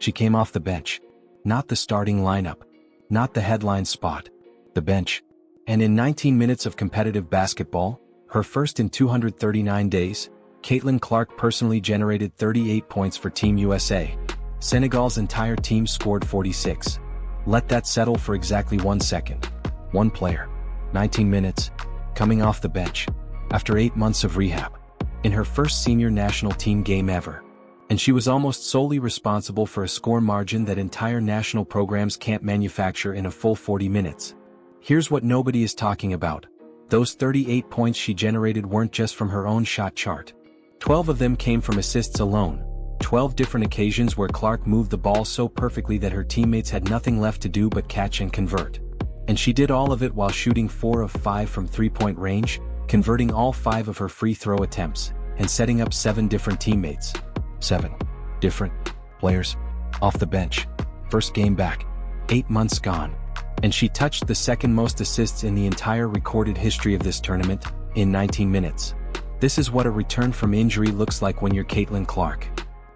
She came off the bench. Not the starting lineup. Not the headline spot. The bench. And in 19 minutes of competitive basketball, her first in 239 days, Caitlin Clark personally generated 38 points for Team USA. Senegal's entire team scored 46. Let that settle for exactly 1 second. One player. 19 minutes. Coming off the bench. After 8 months of rehab. In her first senior national team game ever. And she was almost solely responsible for a score margin that entire national programs can't manufacture in a full 40 minutes. Here's what nobody is talking about. Those 38 points she generated weren't just from her own shot chart. 12 of them came from assists alone. 12 different occasions where Clark moved the ball so perfectly that her teammates had nothing left to do but catch and convert. And she did all of it while shooting 4 of 5 from three-point range, converting all 5 of her free throw attempts, and setting up 7 different teammates. 7 different players off the bench. First game back. 8 months gone. And she touched the second most assists in the entire recorded history of this tournament, in 19 minutes. This is what a return from injury looks like when you're Caitlin Clark.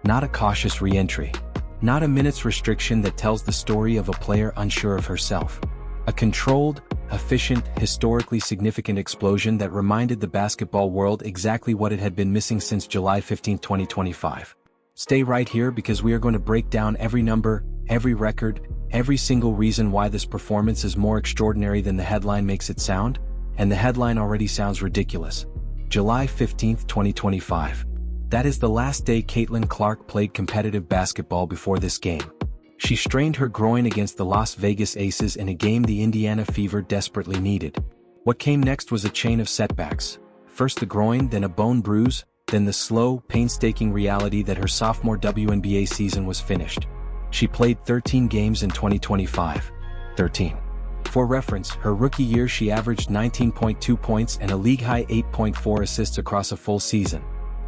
Not a cautious re-entry. Not a minutes restriction that tells the story of a player unsure of herself. A controlled, efficient, historically significant explosion that reminded the basketball world exactly what it had been missing since July 15, 2025. Stay right here because we are going to break down every number, every record, every single reason why this performance is more extraordinary than the headline makes it sound, and the headline already sounds ridiculous. July 15, 2025. That is the last day Caitlin Clark played competitive basketball before this game. She strained her groin against the Las Vegas Aces in a game the Indiana Fever desperately needed. What came next was a chain of setbacks. First the groin, then a bone bruise, then the slow, painstaking reality that her sophomore WNBA season was finished. She played 13 games in 2025. 13. For reference, her rookie year she averaged 19.2 points and a league-high 8.4 assists across a full season.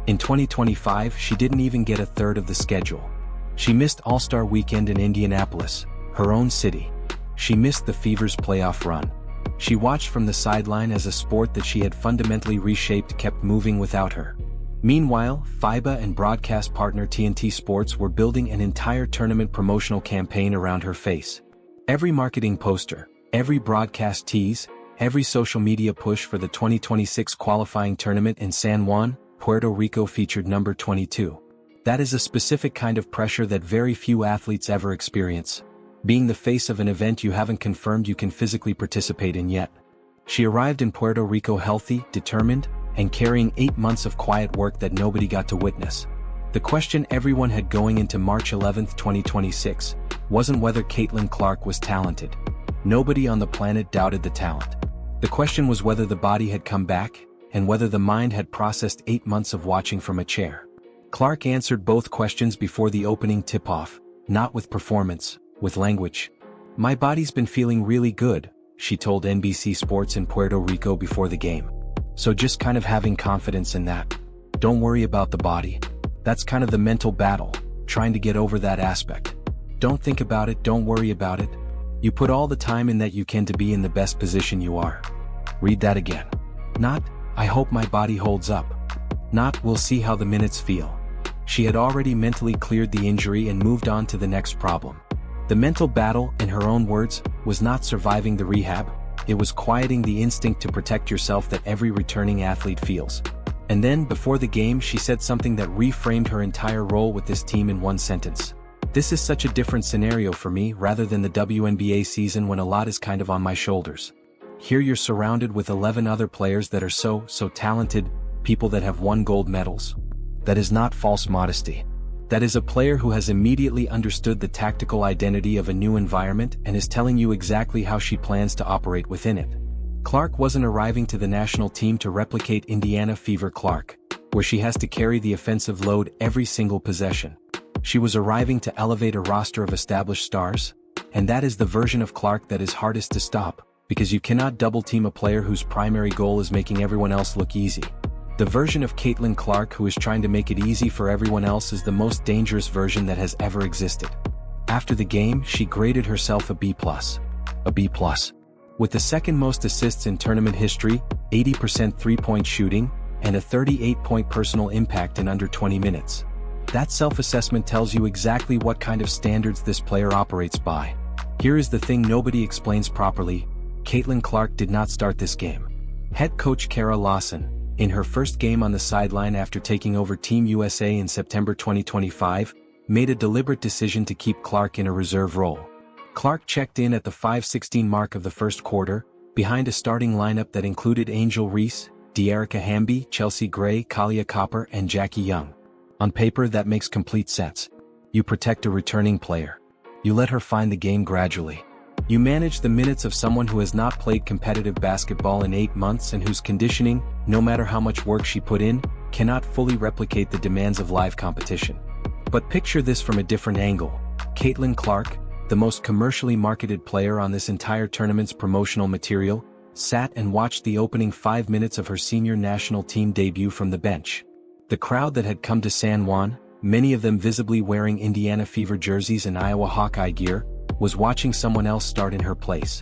In 2025, she didn't even get a third of the schedule. She missed All-Star Weekend in Indianapolis, her own city. She missed the Fever's playoff run. She watched from the sideline as a sport that she had fundamentally reshaped kept moving without her. Meanwhile, FIBA and broadcast partner TNT Sports were building an entire tournament promotional campaign around her face. Every marketing poster, every broadcast tease, every social media push for the 2026 qualifying tournament in San Juan, Puerto Rico featured number 22. That is a specific kind of pressure that very few athletes ever experience. Being the face of an event you haven't confirmed you can physically participate in yet. She arrived in Puerto Rico healthy, determined, and carrying 8 months of quiet work that nobody got to witness. The question everyone had going into March 11, 2026, wasn't whether Caitlin Clark was talented. Nobody on the planet doubted the talent. The question was whether the body had come back, and whether the mind had processed 8 months of watching from a chair. Clark answered both questions before the opening tip-off, not with performance, with language. "My body's been feeling really good," she told NBC Sports in Puerto Rico before the game. "So just kind of having confidence in that. Don't worry about the body. That's kind of the mental battle, trying to get over that aspect. Don't think about it, don't worry about it. You put all the time in that you can to be in the best position you are." Read that again. Not, "I hope my body holds up." Not, "We'll see how the minutes feel." She had already mentally cleared the injury and moved on to the next problem. The mental battle, in her own words, was not surviving the rehab, it was quieting the instinct to protect yourself that every returning athlete feels. And then, before the game, she said something that reframed her entire role with this team in one sentence. "This is such a different scenario for me rather than the WNBA season when a lot is kind of on my shoulders. Here you're surrounded with 11 other players that are so talented, people that have won gold medals. That is not false modesty. That is a player who has immediately understood the tactical identity of a new environment and is telling you exactly how she plans to operate within it." Clark wasn't arriving to the national team to replicate Indiana Fever Clark, where she has to carry the offensive load every single possession. She was arriving to elevate a roster of established stars, and that is the version of Clark that is hardest to stop, because you cannot double-team a player whose primary goal is making everyone else look easy. The version of Caitlin Clark who is trying to make it easy for everyone else is the most dangerous version that has ever existed. After the game, she graded herself a B+. A B+. With the second most assists in tournament history, 80% three-point shooting, and a 38-point personal impact in under 20 minutes. That self-assessment tells you exactly what kind of standards this player operates by. Here is the thing nobody explains properly: Caitlin Clark did not start this game. Head coach Kara Lawson, in her first game on the sideline after taking over Team USA in September 2025, made a deliberate decision to keep Clark in a reserve role. Clark checked in at the 5:16 mark of the first quarter, behind a starting lineup that included Angel Reese, De'Arica Hamby, Chelsea Gray, Kalia Copper, and Jackie Young. On paper, that makes complete sense. You protect a returning player. You let her find the game gradually. You manage the minutes of someone who has not played competitive basketball in 8 months and whose conditioning, no matter how much work she put in, cannot fully replicate the demands of live competition. But picture this from a different angle. Caitlin Clark, the most commercially marketed player on this entire tournament's promotional material, sat and watched the opening 5 minutes of her senior national team debut from the bench. The crowd that had come to San Juan, many of them visibly wearing Indiana Fever jerseys and Iowa Hawkeye gear, was watching someone else start in her place.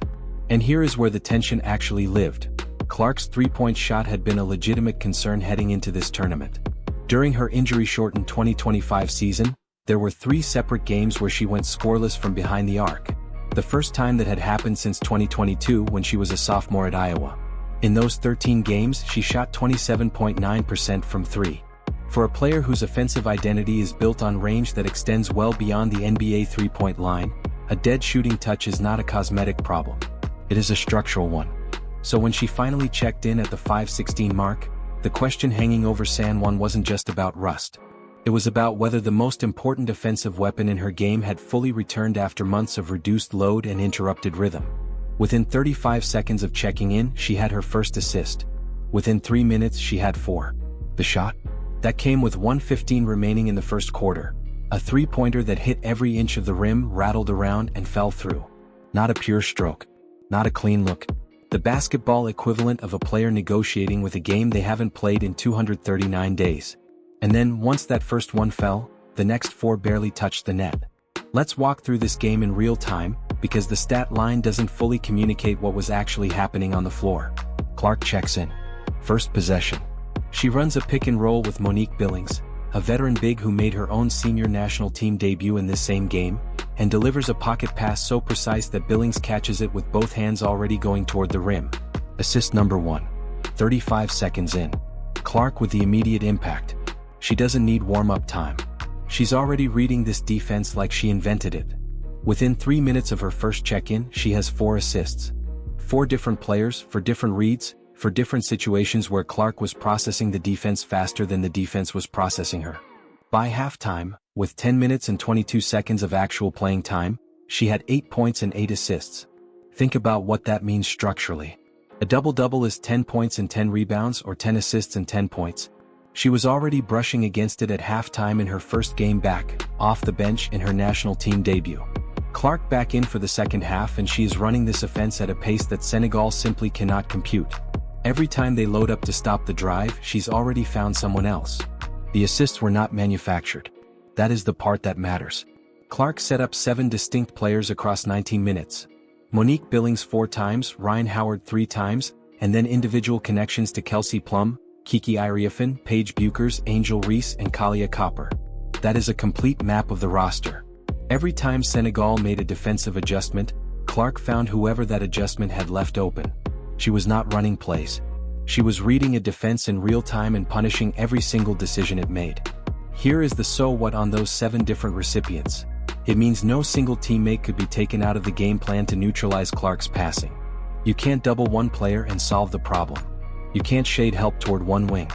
And here is where the tension actually lived. Clark's three-point shot had been a legitimate concern heading into this tournament. During her injury-shortened 2025 season, there were 3 separate games where she went scoreless from behind the arc, the first time that had happened since 2022 when she was a sophomore at Iowa. In those 13 games, she shot 27.9% from 3. For a player whose offensive identity is built on range that extends well beyond the NBA three-point line, a dead shooting touch is not a cosmetic problem. It is a structural one. So when she finally checked in at the 5:16 mark, the question hanging over San Juan wasn't just about rust. It was about whether the most important offensive weapon in her game had fully returned after months of reduced load and interrupted rhythm. Within 35 seconds of checking in, she had her first assist. Within 3 minutes, she had 4. The shot? That came with 1:15 remaining in the first quarter. A three-pointer that hit every inch of the rim, rattled around, and fell through. Not a pure stroke. Not a clean look. The basketball equivalent of a player negotiating with a game they haven't played in 239 days. And then, once that first one fell, the next 4 barely touched the net. Let's walk through this game in real time, because the stat line doesn't fully communicate what was actually happening on the floor. Clark checks in. First possession. She runs a pick and roll with Monique Billings, a veteran big who made her own senior national team debut in this same game, and delivers a pocket pass so precise that Billings catches it with both hands already going toward the rim. Assist number 1. 35 seconds in. Clark with the immediate impact. She doesn't need warm-up time. She's already reading this defense like she invented it. Within 3 minutes of her first check-in, she has 4 assists. 4 different players, for different reads, for different situations where Clark was processing the defense faster than the defense was processing her. By halftime, with 10 minutes and 22 seconds of actual playing time, she had 8 points and 8 assists. Think about what that means structurally. A double-double is 10 points and 10 rebounds, or 10 assists and 10 points. She was already brushing against it at halftime in her first game back, off the bench in her national team debut. Clark back in for the second half, and she is running this offense at a pace that Senegal simply cannot compute. Every time they load up to stop the drive, she's already found someone else. The assists were not manufactured. That is the part that matters. Clark set up 7 distinct players across 19 minutes. Monique Billings 4 times, Ryan Howard 3 times, and then individual connections to Kelsey Plum, Kiki Iriafin, Paige Buchers, Angel Reese, and Kalia Copper. That is a complete map of the roster. Every time Senegal made a defensive adjustment, Clark found whoever that adjustment had left open. She was not running plays. She was reading a defense in real time and punishing every single decision it made. Here is the so what on those 7 different recipients. It means no single teammate could be taken out of the game plan to neutralize Clark's passing. You can't double one player and solve the problem. You can't shade help toward one wing.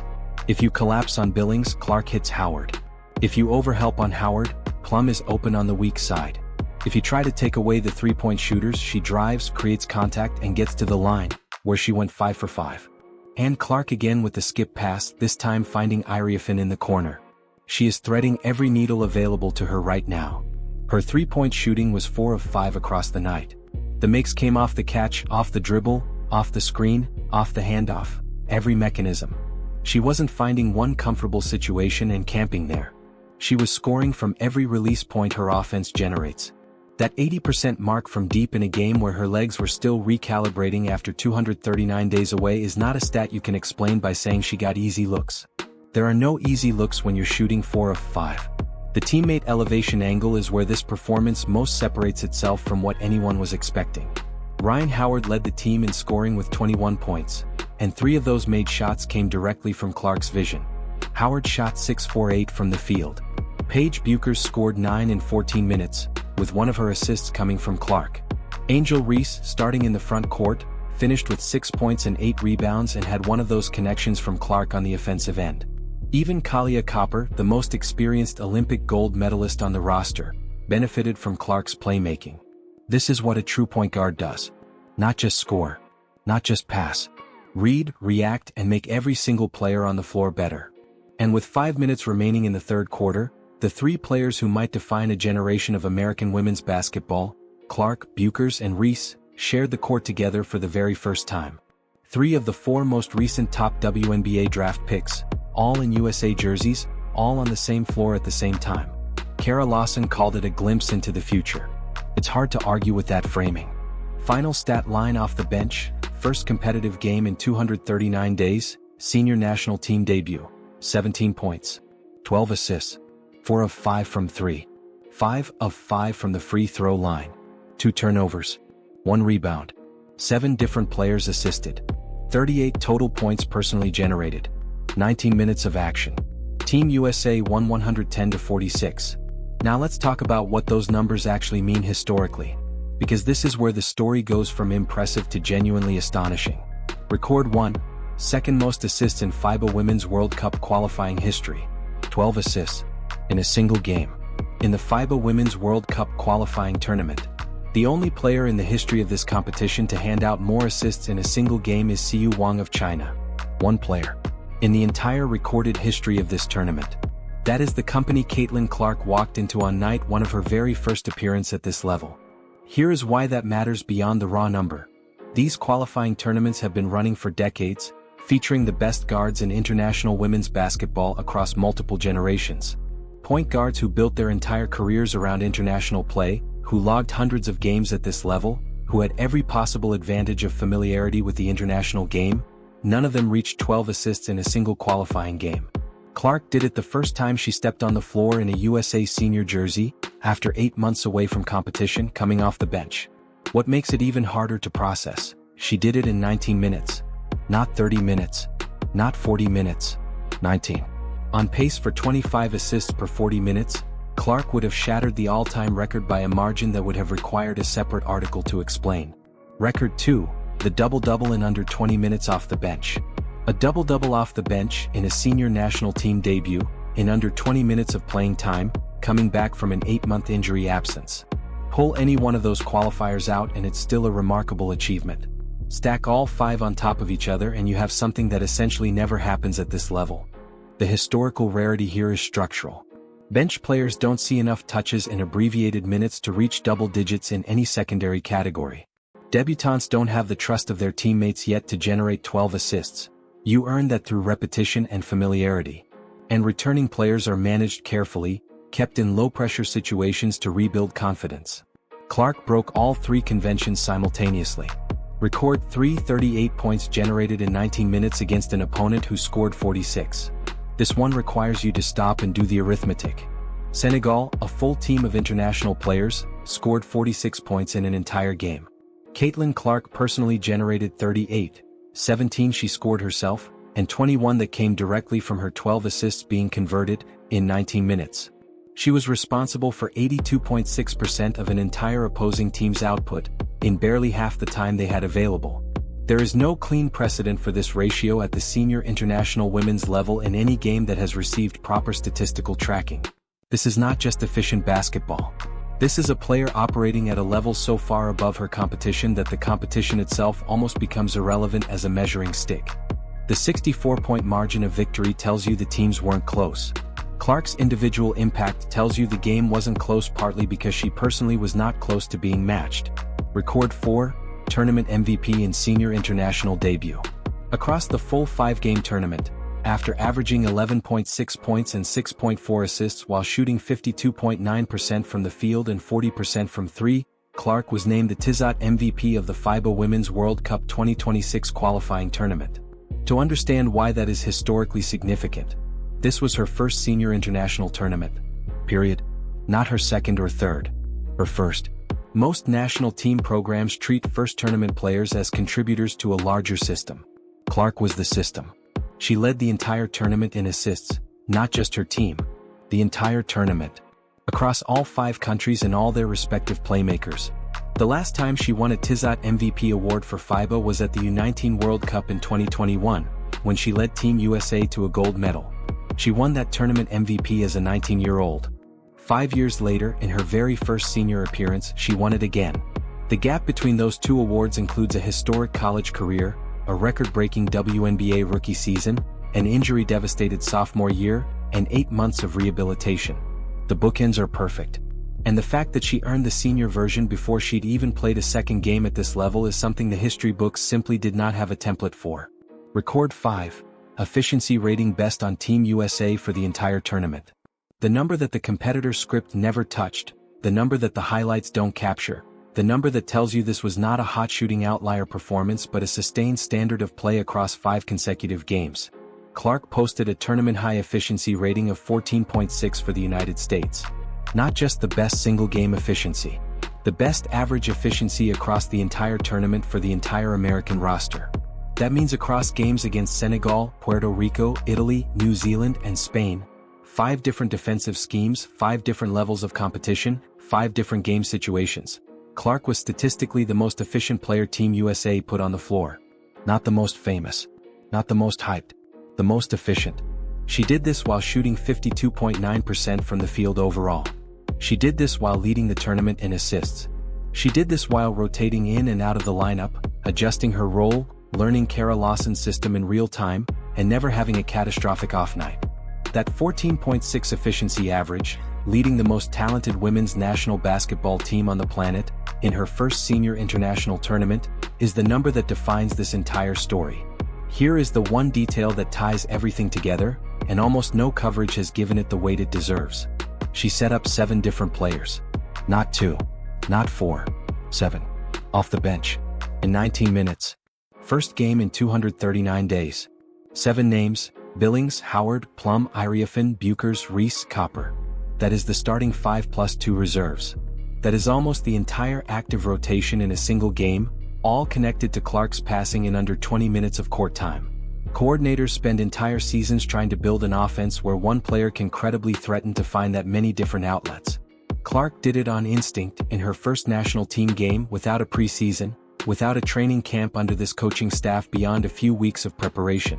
If you collapse on Billings, Clark hits Howard. If you overhelp on Howard, Plum is open on the weak side. If you try to take away the three-point shooters, she drives, creates contact, and gets to the line, where she went 5 for 5. And Clark again with the skip pass, this time finding Iriafin in the corner. She is threading every needle available to her right now. Her three-point shooting was 4 of 5 across the night. The makes came off the catch, off the dribble, off the screen, off the handoff, every mechanism. She wasn't finding one comfortable situation and camping there. She was scoring from every release point her offense generates. That 80% mark from deep in a game where her legs were still recalibrating after 239 days away is not a stat you can explain by saying she got easy looks. There are no easy looks when you're shooting 4 of 5. The teammate elevation angle is where this performance most separates itself from what anyone was expecting. Ryan Howard led the team in scoring with 21 points, and 3 of those made shots came directly from Clark's vision. Howard shot 6-for-8 from the field. Paige Bueckers scored 9 in 14 minutes, with one of her assists coming from Clark. Angel Reese, starting in the front court, finished with 6 points and 8 rebounds and had one of those connections from Clark on the offensive end. Even Kalia Copper, the most experienced Olympic gold medalist on the roster, benefited from Clark's playmaking. This is what a true point guard does. Not just score. Not just pass. Read, react, and make every single player on the floor better. And with 5 minutes remaining in the third quarter, the 3 players who might define a generation of American women's basketball, Clark, Bueckers, and Reese, shared the court together for the very first time. 3 of the 4 most recent top WNBA draft picks, all in USA jerseys, all on the same floor at the same time. Kara Lawson called it a glimpse into the future. It's hard to argue with that framing. Final stat line off the bench: first competitive game in 239 days, senior national team debut, 17 points, 12 assists, 4 of 5 from 3, 5 of 5 from the free throw line, 2 turnovers, 1 rebound, 7 different players assisted, 38 total points personally generated, 19 minutes of action. Team USA won 110-46. Now let's talk about what those numbers actually mean historically, because this is where the story goes from impressive to genuinely astonishing. Record 1, second most assists in FIBA Women's World Cup qualifying history, 12 assists in a single game. In the FIBA Women's World Cup qualifying tournament, the only player in the history of this competition to hand out more assists in a single game is Siyu Wang of China. 1 player in the entire recorded history of this tournament. That is the company Caitlin Clark walked into on night 1 of her very first appearance at this level. Here is why that matters beyond the raw number. These qualifying tournaments have been running for decades, featuring the best guards in international women's basketball across multiple generations. Point guards who built their entire careers around international play, who logged hundreds of games at this level, who had every possible advantage of familiarity with the international game. None of them reached 12 assists in a single qualifying game. Clark did it the first time she stepped on the floor in a USA senior jersey, after 8 months away from competition, coming off the bench. What makes it even harder to process: she did it in 19 minutes. Not 30 minutes. Not 40 minutes. 19. On pace for 25 assists per 40 minutes, Clark would have shattered the all-time record by a margin that would have required a separate article to explain. Record 2. The double-double in under 20 minutes off the bench. A double-double off the bench in a senior national team debut, in under 20 minutes of playing time, coming back from an 8-month injury absence. Pull any one of those qualifiers out and it's still a remarkable achievement. Stack all 5 on top of each other and you have something that essentially never happens at this level. The historical rarity here is structural. Bench players don't see enough touches in abbreviated minutes to reach double digits in any secondary category. Debutantes don't have the trust of their teammates yet to generate 12 assists. You earn that through repetition and familiarity. And returning players are managed carefully, kept in low-pressure situations to rebuild confidence. Clark broke all 3 conventions simultaneously. Record 38 points generated in 19 minutes against an opponent who scored 46. This one requires you to stop and do the arithmetic. Senegal, a full team of international players, scored 46 points in an entire game. Caitlin Clark personally generated 38, 17 she scored herself, and 21 that came directly from her 12 assists being converted, in 19 minutes. She was responsible for 82.6% of an entire opposing team's output, in barely half the time they had available. There is no clean precedent for this ratio at the senior international women's level in any game that has received proper statistical tracking. This is not just efficient basketball. This is a player operating at a level so far above her competition that the competition itself almost becomes irrelevant as a measuring stick. The 64-point margin of victory tells you the teams weren't close. Clark's individual impact tells you the game wasn't close, partly because she personally was not close to being matched. Record 4, tournament MVP in senior international debut. Across the full 5-game tournament, after averaging 11.6 points and 6.4 assists while shooting 52.9% from the field and 40% from 3, Clark was named the TIZOT MVP of the FIBA Women's World Cup 2026 qualifying tournament. To understand why that is historically significant, This was her first senior international tournament. Period. Not her second or third. Her first. Most national team programs treat first tournament players as contributors to a larger system. Clark was the system. She led the entire tournament in assists, not just her team. The entire tournament. Across all 5 countries and all their respective playmakers. The last time she won a TISAT MVP award for FIBA was at the U19 World Cup in 2021, when she led Team USA to a gold medal. She won that tournament MVP as a 19-year-old. 5 years later, in her very first senior appearance, she won it again. The gap between those 2 awards includes a historic college career, a record-breaking WNBA rookie season, an injury-devastated sophomore year, and 8 months of rehabilitation. The bookends are perfect. And the fact that she earned the senior version before she'd even played a second game at this level is something the history books simply did not have a template for. Record 5. Efficiency rating best on Team USA for the entire tournament. The number that the competitor's script never touched, the number that the highlights don't capture, the number that tells you this was not a hot shooting outlier performance but a sustained standard of play across 5 consecutive games. Clark posted a tournament high efficiency rating of 14.6 for the United States. Not just the best single game efficiency. The best average efficiency across the entire tournament for the entire American roster. That means across games against Senegal, Puerto Rico, Italy, New Zealand, and Spain. 5 different defensive schemes, 5 different levels of competition, 5 different game situations. Clark was statistically the most efficient player Team USA put on the floor. Not the most famous. Not the most hyped. The most efficient. She did this while shooting 52.9% from the field overall. She did this while leading the tournament in assists. She did this while rotating in and out of the lineup, adjusting her role, learning Kara Lawson's system in real time, and never having a catastrophic off night. That 14.6 efficiency average, leading the most talented women's national basketball team on the planet, in her first senior international tournament, is the number that defines this entire story. Here is the one detail that ties everything together, and almost no coverage has given it the weight it deserves. She set up 7 different players. Not 2. Not 4. 7. Off the bench. In 19 minutes. First game in 239 days. 7 names: Billings, Howard, Plum, Iriafin, Bukers, Reese, Copper. That is the starting 5 plus 2 reserves. That is almost the entire active rotation in a single game, all connected to Clark's passing in under 20 minutes of court time. Coordinators spend entire seasons trying to build an offense where one player can credibly threaten to find that many different outlets. Clark did it on instinct in her first national team game without a preseason, without a training camp under this coaching staff beyond a few weeks of preparation.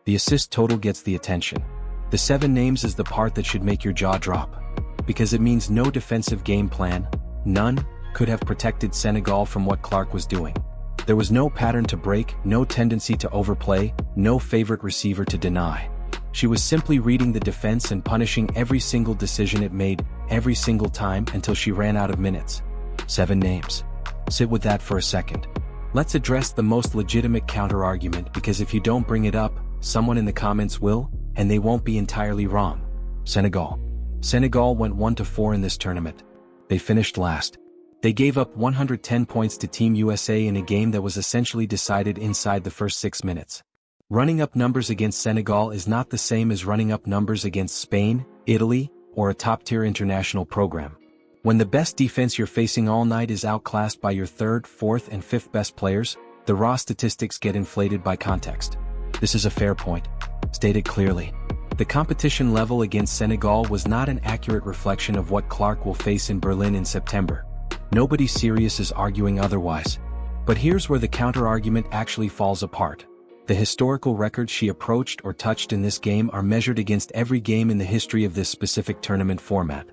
The assist total gets the attention. The 7 names is the part that should make your jaw drop. Because it means no defensive game plan, none, could have protected Senegal from what Clark was doing. There was no pattern to break, no tendency to overplay, no favorite receiver to deny. She was simply reading the defense and punishing every single decision it made, every single time until she ran out of minutes. 7 names. Sit with that for a second. Let's address the most legitimate counter-argument, because if you don't bring it up, someone in the comments will, and they won't be entirely wrong. Senegal. Senegal went 1-4 in this tournament. They finished last. They gave up 110 points to Team USA in a game that was essentially decided inside the first 6 minutes. Running up numbers against Senegal is not the same as running up numbers against Spain, Italy, or a top-tier international program. When the best defense you're facing all night is outclassed by your 3rd, 4th, and 5th best players, the raw statistics get inflated by context. This is a fair point. Stated clearly. The competition level against Senegal was not an accurate reflection of what Clark will face in Berlin in September. Nobody serious is arguing otherwise. But here's where the counter-argument actually falls apart. The historical records she approached or touched in this game are measured against every game in the history of this specific tournament format.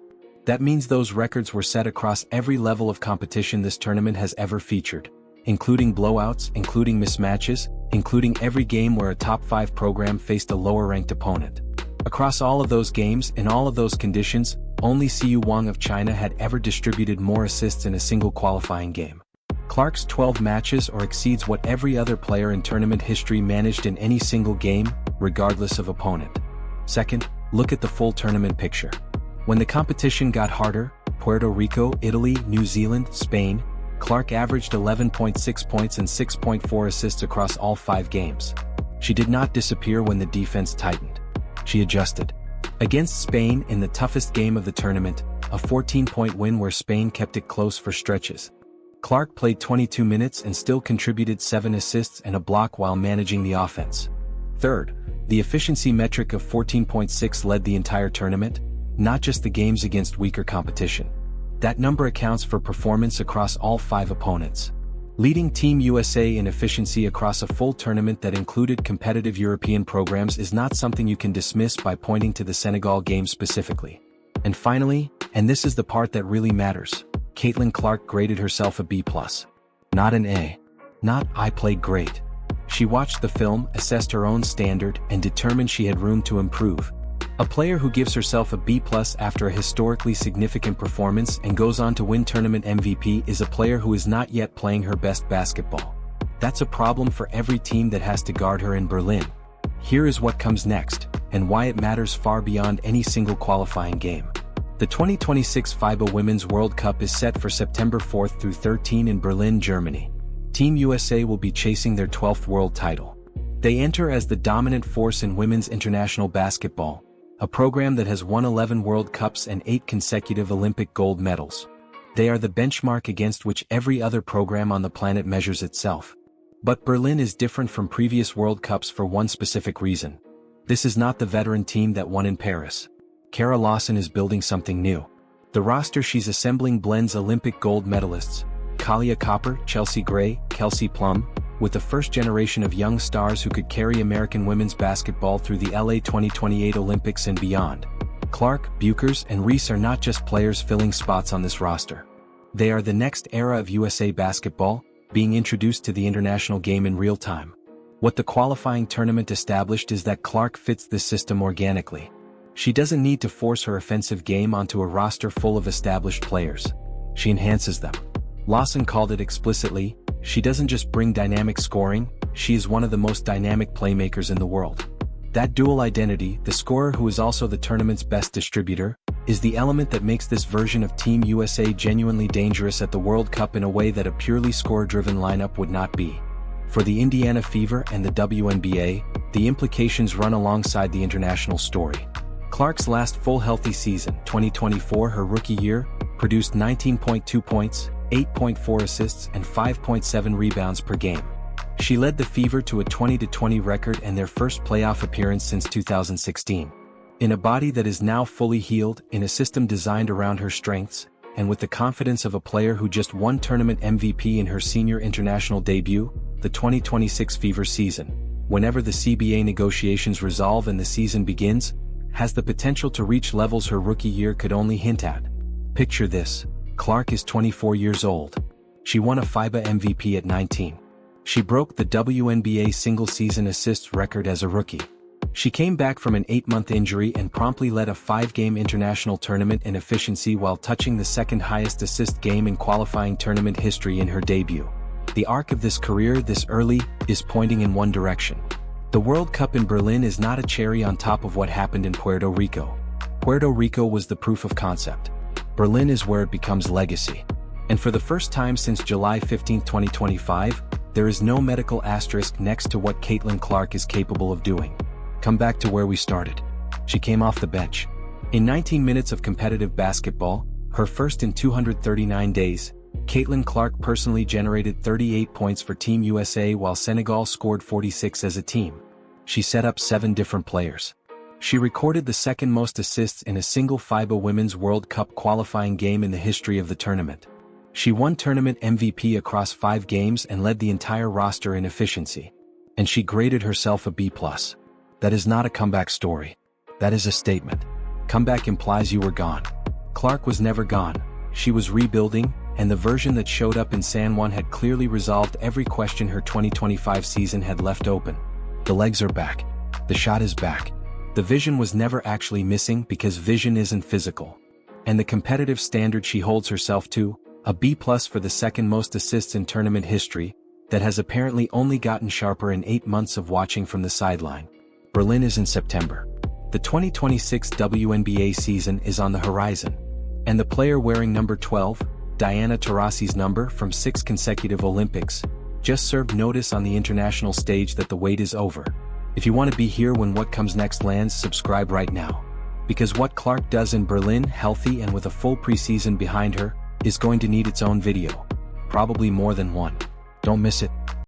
That means those records were set across every level of competition this tournament has ever featured, including blowouts, including mismatches, including every game where a top 5 program faced a lower-ranked opponent. Across all of those games, in all of those conditions, only Siyu Wang of China had ever distributed more assists in a single qualifying game. Clark's 12 matches or exceeds what every other player in tournament history managed in any single game, regardless of opponent. Second, look at the full tournament picture. When the competition got harder, Puerto Rico, Italy, New Zealand, Spain, Clark averaged 11.6 points and 6.4 assists across all 5 games. She did not disappear when the defense tightened. She adjusted. Against Spain in the toughest game of the tournament, a 14-point win where Spain kept it close for stretches. Clark played 22 minutes and still contributed 7 assists and a block while managing the offense. Third, the efficiency metric of 14.6 led the entire tournament, not just the games against weaker competition. That number accounts for performance across all 5 opponents. Leading Team USA in efficiency across a full tournament that included competitive European programs is not something you can dismiss by pointing to the Senegal game specifically. And finally, and this is the part that really matters, Caitlin Clark graded herself a B+. Not an A. Not "I played great." She watched the film, assessed her own standard, and determined she had room to improve. A player who gives herself a B+ after a historically significant performance and goes on to win tournament MVP is a player who is not yet playing her best basketball. That's a problem for every team that has to guard her in Berlin. Here is what comes next, and why it matters far beyond any single qualifying game. The 2026 FIBA Women's World Cup is set for September 4th through 13 in Berlin, Germany. Team USA will be chasing their 12th world title. They enter as the dominant force in women's international basketball, a program that has won 11 World Cups and 8 consecutive Olympic gold medals. They are the benchmark against which every other program on the planet measures itself. But Berlin is different from previous World Cups for one specific reason. This is not the veteran team that won in Paris. Kara Lawson is building something new. The roster she's assembling blends Olympic gold medalists, Kalia Copper, Chelsea Gray, Kelsey Plum, with the first generation of young stars who could carry American women's basketball through the LA 2028 Olympics and beyond. Clark, Buchers, and Reese are not just players filling spots on this roster. They are the next era of USA basketball, being introduced to the international game in real time. What the qualifying tournament established is that Clark fits this system organically. She doesn't need to force her offensive game onto a roster full of established players. She enhances them. Lawson called it explicitly, she doesn't just bring dynamic scoring, she is one of the most dynamic playmakers in the world. That dual identity, the scorer who is also the tournament's best distributor, is the element that makes this version of Team USA genuinely dangerous at the World Cup in a way that a purely score-driven lineup would not be. For the Indiana Fever and the WNBA, the implications run alongside the international story. Clark's last full healthy season, 2024, her rookie year, produced 19.2 points, 8.4 assists and 5.7 rebounds per game. She led the Fever to a 20-20 record and their first playoff appearance since 2016. In a body that is now fully healed, in a system designed around her strengths, and with the confidence of a player who just won tournament MVP in her senior international debut, the 2026 Fever season, whenever the CBA negotiations resolve and the season begins, has the potential to reach levels her rookie year could only hint at. Picture this. Clark is 24 years old. She won a FIBA MVP at 19. She broke the WNBA single-season assists record as a rookie. She came back from an 8-month injury and promptly led a 5-game international tournament in efficiency while touching the second-highest assist game in qualifying tournament history in her debut. The arc of this career this early is pointing in one direction. The World Cup in Berlin is not a cherry on top of what happened in Puerto Rico. Puerto Rico was the proof of concept. Berlin is where it becomes legacy. And for the first time since July 15, 2025, there is no medical asterisk next to what Caitlin Clark is capable of doing. Come back to where we started. She came off the bench. In 19 minutes of competitive basketball, her first in 239 days, Caitlin Clark personally generated 38 points for Team USA while Senegal scored 46 as a team. She set up 7 different players. She recorded the second most assists in a single FIBA Women's World Cup qualifying game in the history of the tournament. She won tournament MVP across 5 games and led the entire roster in efficiency. And she graded herself a B+. That is not a comeback story. That is a statement. Comeback implies you were gone. Clark was never gone. She was rebuilding, and the version that showed up in San Juan had clearly resolved every question her 2025 season had left open. The legs are back. The shot is back. The vision was never actually missing because vision isn't physical. And the competitive standard she holds herself to, a B+ for the second most assists in tournament history, that has apparently only gotten sharper in 8 months of watching from the sideline. Berlin is in September. The 2026 WNBA season is on the horizon. And the player wearing number 12, Diana Taurasi's number from 6 consecutive Olympics, just served notice on the international stage that the wait is over. If you want to be here when what comes next lands, subscribe right now. Because what Clark does in Berlin, healthy and with a full preseason behind her, is going to need its own video. Probably more than one. Don't miss it.